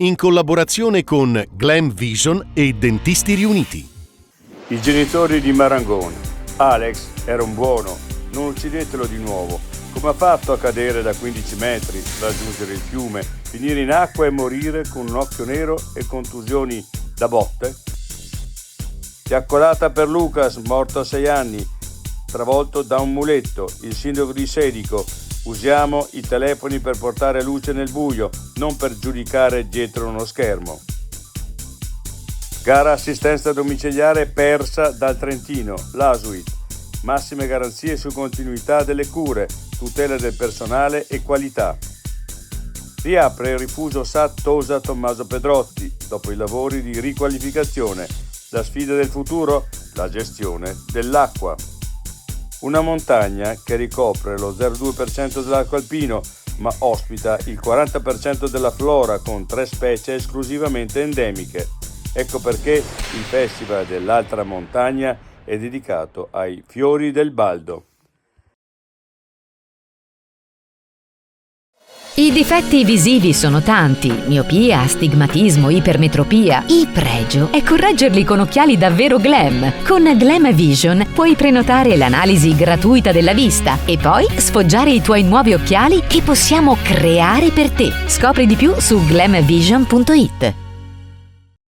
in collaborazione con Glam Vision e Dentisti Riuniti. I genitori di Marangoni. Alex era un buono, non uccidetelo di nuovo. Come ha fatto a cadere da 15 metri, raggiungere il fiume, finire in acqua e morire con un occhio nero e contusioni da botte? Fiaccolata per Lucas, morto a 6 anni, travolto da un muletto. Il sindaco di Sedico: usiamo i telefoni per portare luce nel buio, non per giudicare dietro uno schermo. Gara assistenza domiciliare persa dal Trentino, l'Asuit. Massime garanzie su continuità delle cure, tutela del personale e qualità. Riapre il rifugio SAT Tosa Tommaso Pedrotti dopo i lavori di riqualificazione. La sfida del futuro? La gestione dell'acqua. Una montagna che ricopre lo 0,2% dell'arco alpino, ma ospita il 40% della flora con 3 specie esclusivamente endemiche. Ecco perché il Festival dell'Alta Montagna è dedicato ai fiori del Baldo. I difetti visivi sono tanti: miopia, astigmatismo, ipermetropia. Il pregio è correggerli con occhiali davvero glam. Con Glam Vision puoi prenotare l'analisi gratuita della vista e poi sfoggiare i tuoi nuovi occhiali che possiamo creare per te. Scopri di più su glamvision.it.